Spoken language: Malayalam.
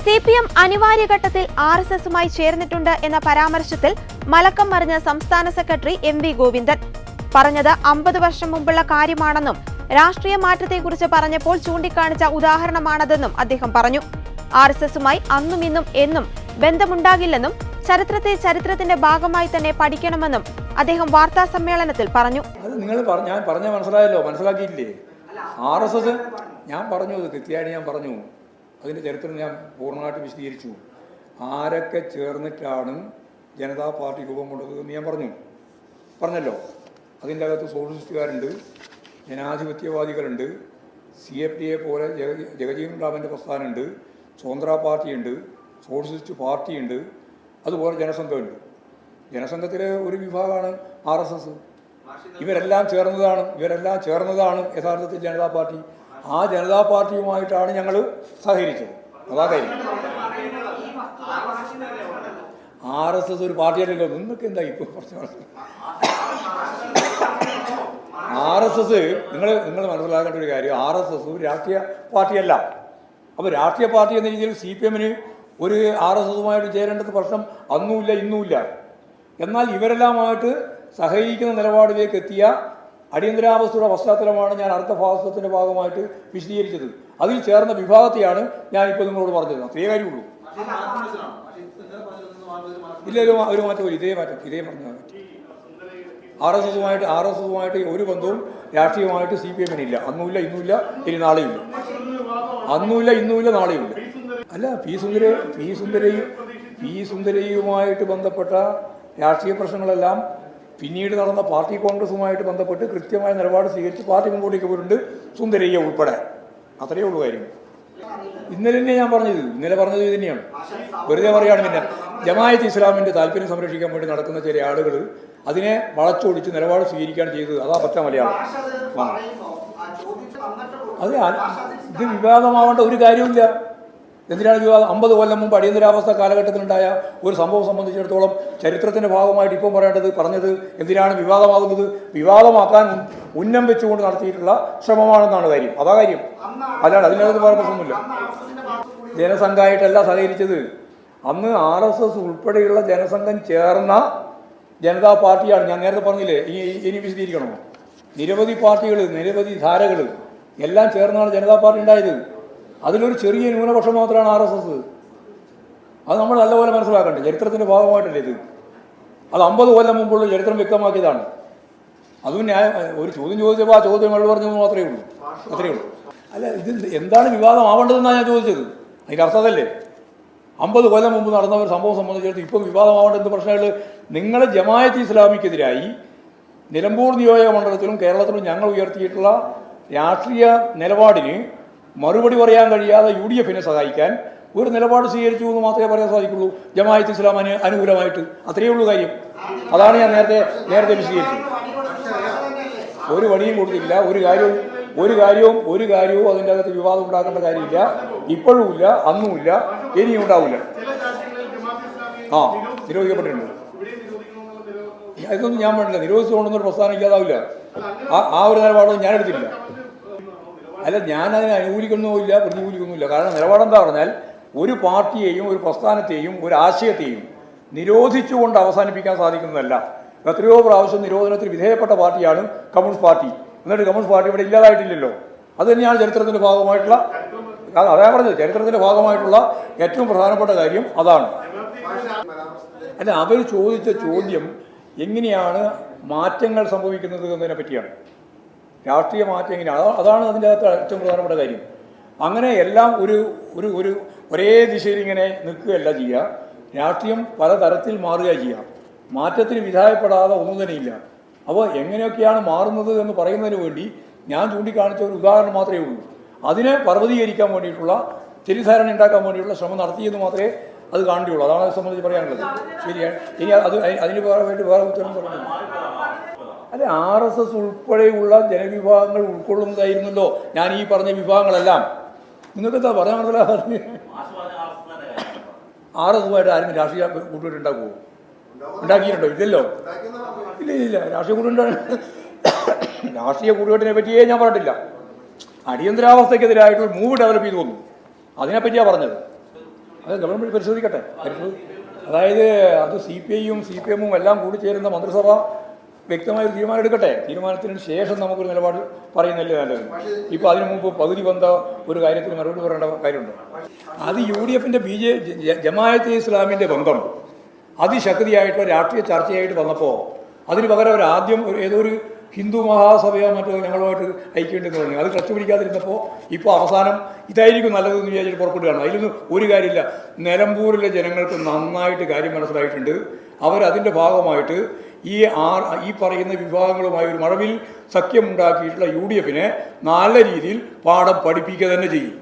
CPM അനിവാര്യഘട്ടത്തിൽ RSSുമായി ചേർന്നിട്ടുണ്ട് എന്ന പരാമർശത്തിൽ മലക്കം മറിഞ്ഞ സംസ്ഥാന സെക്രട്ടറി MV ഗോവിന്ദൻ. പറഞ്ഞത് 50 വർഷം മുമ്പുള്ള കാര്യമാണെന്നും രാഷ്ട്രീയ മാറ്റത്തെക്കുറിച്ച് പറഞ്ഞപ്പോൾ ചൂണ്ടിക്കാണിച്ച ഉദാഹരണമാണതെന്നും അദ്ദേഹം പറഞ്ഞു. RSSുമായി അന്നും ഇന്നും എന്നും ബന്ധമുണ്ടാകില്ലെന്നും ചരിത്രത്തെ ചരിത്രത്തിന്റെ ഭാഗമായി തന്നെ പഠിക്കണമെന്നും അദ്ദേഹം വാർത്താ സമ്മേളനത്തിൽ പറഞ്ഞു. ഞാൻ പറഞ്ഞ മനസ്സിലാക്കിയില്ലേ? RSS ഞാൻ പറഞ്ഞു, കൃത്യമായിട്ട് ഞാൻ പറഞ്ഞു. അതിൻ്റെ ചരിത്രം ഞാൻ പൂർണ്ണമായിട്ട് വിശദീകരിച്ചു. ആരൊക്കെ ചേർന്നിട്ടാണ് ജനതാ പാർട്ടി രൂപം കൊണ്ടത് എന്ന് ഞാൻ പറഞ്ഞല്ലോ. അതിൻ്റെ അകത്ത് സോഷ്യലിസ്റ്റുകാരുണ്ട്, ജനാധിപത്യവാദികളുണ്ട്, CFDയെ പോലെ ജഗജീവൻ റാമിൻ്റെ പ്രസ്ഥാനമുണ്ട്, സ്വതന്ത്ര പാർട്ടിയുണ്ട്, സോഷ്യലിസ്റ്റ് പാർട്ടിയുണ്ട്, അതുപോലെ ജനസംഘമുണ്ട്. ജനസംഘത്തിലെ ഒരു വിഭാഗമാണ് RSS. ഇവരെല്ലാം ചേർന്നതാണ് യഥാർത്ഥത്തിൽ ജനതാ പാർട്ടി. ആ ജനതാ പാർട്ടിയുമായിട്ടാണ് ഞങ്ങൾ സഹകരിച്ചത്. അതാ കാര്യം. RSS ഒരു പാർട്ടിയല്ലല്ലോ. നിങ്ങൾക്ക് എന്താ ഇപ്പോൾ RSS നിങ്ങൾ മനസ്സിലാക്കേണ്ട ഒരു കാര്യം, RSS ഒരു രാഷ്ട്രീയ പാർട്ടിയല്ല. അപ്പോൾ രാഷ്ട്രീയ പാർട്ടി എന്ന രീതിയിൽ CPMന് ഒരു RSSുമായിട്ട് ചേരേണ്ടത് പ്രശ്നം അന്നുമില്ല ഇന്നുമില്ല. എന്നാൽ ഇവരെല്ലാമായിട്ട് സഹകരിക്കുന്ന നിലപാടിലേക്ക് എത്തിയ അടിയന്തരാവസ്ഥയുടെ പശ്ചാത്തലമാണ് ഞാൻ അടുത്ത ഭാഗത്തിൻ്റെ ഭാഗമായിട്ട് വിശദീകരിച്ചത്. അതിൽ ചേർന്ന വിഭാഗത്തെയാണ് ഞാനിപ്പോൾ നിങ്ങളോട് പറഞ്ഞത്. അത്രയേ കാര്യമുള്ളൂ. ഇല്ലല്ലോ, ഒരു മാറ്റമില്ല. ഇതേ പറഞ്ഞാൽ മതി. RSSുമായിട്ട് ഒരു ബന്ധവും രാഷ്ട്രീയമായിട്ട് CPMനില്ല. അന്നുമില്ല ഇന്നുമില്ല ഇനി നാളെയുമില്ല. അന്നുമില്ല ഇന്നുമില്ല നാളെയുമില്ല. അല്ല, പി സുന്ദരയുമായിട്ട് ബന്ധപ്പെട്ട രാഷ്ട്രീയ പ്രശ്നങ്ങളെല്ലാം പിന്നീട് നടന്ന പാർട്ടി കോൺഗ്രസുമായിട്ട് ബന്ധപ്പെട്ട് കൃത്യമായ നിലപാട് സ്വീകരിച്ച് പാർട്ടി മുമ്പോട്ടേക്ക് പോയിട്ടുണ്ട്, സുന്ദരയ്യ ഉൾപ്പെടെ. അത്രയേ ഉള്ളൂ കാര്യം. ഇന്നലെ ഞാൻ പറഞ്ഞത് ഇത് തന്നെയാണ്. വെറുതെ പറയുകയാണ്. പിന്നെ ജമാഅത്ത് ഇസ്ലാമിൻ്റെ താല്പര്യം സംരക്ഷിക്കാൻ വേണ്ടി നടക്കുന്ന ചില ആളുകൾ അതിനെ വളച്ചൊടിച്ച് നിലപാട് സ്വീകരിക്കുകയാണ് ചെയ്തത്. അതാ പറ്റാ മലയാളം. അത് ഇത് വിവാദമാവേണ്ട ഒരു കാര്യമില്ല. എന്തിനാണ് വിവാദം? 50 കൊല്ലം മുമ്പ് അടിയന്തരാവസ്ഥ കാലഘട്ടത്തിലുണ്ടായ ഒരു സംഭവം സംബന്ധിച്ചിടത്തോളം ചരിത്രത്തിൻ്റെ ഭാഗമായിട്ട് ഇപ്പം പറഞ്ഞത് എന്തിനാണ് വിവാദമാകുന്നത്? വിവാദമാക്കാൻ ഉന്നം വെച്ചുകൊണ്ട് നടത്തിയിട്ടുള്ള ശ്രമമാണെന്നാണ് കാര്യം. അതാ കാര്യം. അല്ലാണ്ട് അതിനകത്ത് വേറെ പ്രശ്നമൊന്നുമില്ല. ജനസംഘമായിട്ടല്ല സഹകരിച്ചത്. അന്ന് RSS ഉൾപ്പെടെയുള്ള ജനസംഘം ചേർന്ന ജനതാ പാർട്ടിയാണ്. ഞാൻ നേരത്തെ പറഞ്ഞില്ലേ, ഇനി വിശദീകരിക്കണമോ? നിരവധി പാർട്ടികൾ, നിരവധി ധാരകൾ എല്ലാം ചേർന്നാണ് ജനതാ പാർട്ടി ഉണ്ടായത്. അതിലൊരു ചെറിയ ന്യൂനപക്ഷം മാത്രമാണ് RSS. അത് നമ്മൾ നല്ലപോലെ മനസ്സിലാക്കണ്ടേ. ചരിത്രത്തിൻ്റെ ഭാഗമായിട്ടല്ലേ ഇത്. അത് 50 കൊല്ലം മുമ്പുള്ള ചരിത്രം വ്യക്തമാക്കിയതാണ്. അതും ഒരു ചോദ്യം ചോദിച്ചപ്പോൾ ആ ചോദ്യം വെള്ളം പറഞ്ഞത് മാത്രമേ ഉള്ളൂ. അത്രയേ ഉള്ളൂ. അല്ല, ഇത് എന്താണ് വിവാദമാവേണ്ടതെന്നാണ് ഞാൻ ചോദിച്ചത്. അതിൻ്റെ അർത്ഥം അതല്ലേ? 50 കൊല്ലം മുമ്പ് നടന്ന ഒരു സംഭവം സംബന്ധിച്ചിടത്ത് ഇപ്പം വിവാദമാവേണ്ട എന്ത് പ്രശ്നങ്ങൾ? നിങ്ങൾ ജമാഅത്ത് ഇസ്ലാമിക്കെതിരായി നിലമ്പൂർ നിയോജക മണ്ഡലത്തിലും കേരളത്തിലും ഞങ്ങൾ ഉയർത്തിയിട്ടുള്ള രാഷ്ട്രീയ നിലപാടിന് മറുപടി പറയാൻ കഴിയാതെ UDFനെ സഹായിക്കാൻ ഒരു നിലപാട് സ്വീകരിച്ചു എന്ന് മാത്രമേ പറയാൻ സാധിക്കുള്ളൂ, ജമാഅത്ത് ഇസ്ലാമിന് അനുകൂലമായിട്ട്. അത്രയേ ഉള്ളൂ കാര്യം. അതാണ് ഞാൻ നേരത്തെ വിശദീകരിച്ചത്. ഒരു വടിയും കൊടുത്തില്ല. ഒരു കാര്യവും അതിൻ്റെ അകത്ത് വിവാദം ഉണ്ടാക്കേണ്ട കാര്യമില്ല. ഇപ്പോഴുമില്ല, അന്നുമില്ല, ഇനിയും ഉണ്ടാവില്ല. നിരോധിക്കപ്പെട്ടിട്ടുണ്ട്. ഇതൊന്നും ഞാൻ പറഞ്ഞില്ല. നിരോധിച്ചുകൊണ്ടൊന്നും ഒരു പ്രസ്ഥാനം ഇല്ലാതാവില്ല. ആ ഒരു നിലപാടൊന്നും ഞാൻ എടുത്തില്ല. അല്ല, ഞാനതിനെ അനുകൂലിക്കുന്നുമില്ല, പ്രതികൂലിക്കുന്നുമില്ല. കാരണം നിലപാടെന്താ പറഞ്ഞാൽ, ഒരു പാർട്ടിയെയും ഒരു പ്രസ്ഥാനത്തെയും ഒരു ആശയത്തെയും നിരോധിച്ചുകൊണ്ട് അവസാനിപ്പിക്കാൻ സാധിക്കുന്നതല്ല. എത്രയോ പ്രാവശ്യം നിരോധനത്തിന് വിധേയപ്പെട്ട പാർട്ടിയാണ് കമ്മ്യൂണിസ്റ്റ് പാർട്ടി. എന്നിട്ട് കമ്മ്യൂണിസ്റ്റ് പാർട്ടി ഇവിടെ ഇല്ലാതായിട്ടില്ലല്ലോ. അത് തന്നെയാണ് ചരിത്രത്തിൻ്റെ ഭാഗമായിട്ടുള്ള, അതാ പറഞ്ഞത്, ചരിത്രത്തിൻ്റെ ഭാഗമായിട്ടുള്ള ഏറ്റവും പ്രധാനപ്പെട്ട കാര്യം അതാണ്. അല്ല, അവർ ചോദിച്ച ചോദ്യം എങ്ങനെയാണ് മാറ്റങ്ങൾ സംഭവിക്കുന്നത് എന്നതിനെ പറ്റിയാണ്. രാഷ്ട്രീയ മാറ്റം എങ്ങനെയാണ്, അതാണ് അതിൻ്റെ അകത്ത് ഏറ്റവും പ്രധാനപ്പെട്ട കാര്യം. അങ്ങനെ എല്ലാം ഒരു ഒരേ ദിശയിൽ ഇങ്ങനെ നിൽക്കുകയല്ല ചെയ്യുക. രാഷ്ട്രീയം പലതരത്തിൽ മാറുക ചെയ്യുക. മാറ്റത്തിന് വിധേയപ്പെടാതെ ഒന്നും തന്നെയില്ല. അപ്പോൾ എങ്ങനെയൊക്കെയാണ് മാറുന്നത് എന്ന് പറയുന്നതിന് വേണ്ടി ഞാൻ ചൂണ്ടിക്കാണിച്ച ഒരു ഉദാഹരണം മാത്രമേ ഉള്ളൂ. അതിനെ പർവ്വതീകരിക്കാൻ വേണ്ടിയിട്ടുള്ള, തെറ്റിദ്ധാരണ ഉണ്ടാക്കാൻ വേണ്ടിയിട്ടുള്ള ശ്രമം നടത്തിയെന്ന് മാത്രമേ അത് കാണേണ്ടിയുള്ളൂ. അതാണ് അത് സംബന്ധിച്ച് പറയാനുള്ളത്. ശരിയാണ്. ഇനി അതിന് വേറെ ഉത്തരം പറയുന്നത്. അല്ല, RSS ഉൾപ്പെടെയുള്ള ജനവിഭാഗങ്ങൾ ഉൾക്കൊള്ളുന്നതായിരുന്നല്ലോ ഞാൻ ഈ പറഞ്ഞ വിഭാഗങ്ങളെല്ലാം. നിങ്ങൾക്ക് എന്താ പറയാൻ മനസ്സിലാകാതെ? RSSുമായിട്ട് ആരെങ്കിലും രാഷ്ട്രീയ കൂട്ടുകെട്ടുണ്ടാക്കുമോ? ഉണ്ടാക്കിയിട്ടുണ്ടോ? ഇല്ലല്ലോ. ഇല്ല. രാഷ്ട്രീയ കൂട്ടുകെട്ടിനെ പറ്റിയേ ഞാൻ പറഞ്ഞിട്ടില്ല. അടിയന്തരാവസ്ഥയ്ക്കെതിരായിട്ടുള്ള മൂവ് ഡെവലപ്പ് ചെയ്തു വന്നു. അതിനെപ്പറ്റിയാണ് പറഞ്ഞത്. അത് ഗവൺമെൻറ് പരിശോധിക്കട്ടെ. അതായത് അത് CPIയും CPMും എല്ലാം കൂടി ചേരുന്ന മന്ത്രിസഭ വ്യക്തമായ തീരുമാനം എടുക്കട്ടെ. തീരുമാനത്തിന് ശേഷം നമുക്കൊരു നിലപാട് പറയുന്നല്ലേ നല്ലത്. ഇപ്പോൾ അതിനു മുമ്പ് പകുതി വന്ന ഒരു കാര്യത്തിന് മറുപടി പറയേണ്ട കാര്യമുണ്ട്. അത് UDFൻ്റെ ജമാഅത്തെ ഇസ്ലാമിൻ്റെ ബന്ധം അതിശക്തിയായിട്ടുള്ള രാഷ്ട്രീയ ചർച്ചയായിട്ട് വന്നപ്പോൾ അതിന് പകരം അവർ ആദ്യം ഏതോ ഒരു ഹിന്ദു മഹാസഭയോ മറ്റോ ഞങ്ങളുമായിട്ട് ഐക്യമുണ്ടെന്ന് പറഞ്ഞു. അത് ക്ലച്ച് പിടിക്കാതിരുന്നപ്പോൾ ഇപ്പോൾ അവസാനം ഇതായിരിക്കും നല്ലതെന്ന് വിചാരിച്ചിട്ട് പുറപ്പെടുകയാണ്. അതിലൊന്നും ഒരു കാര്യമില്ല. നിലമ്പൂരിലെ ജനങ്ങൾക്ക് നന്നായിട്ട് കാര്യം മനസ്സിലായിട്ടുണ്ട്. അവരതിൻ്റെ ഭാഗമായിട്ട് ഈ പറയുന്ന വിഭാഗങ്ങളുമായി ഒരു മഴവിൽ സഖ്യമുണ്ടാക്കിയിട്ടുള്ള UDFനെ നല്ല രീതിയിൽ പാഠം പഠിപ്പിക്കുക തന്നെ ചെയ്യും.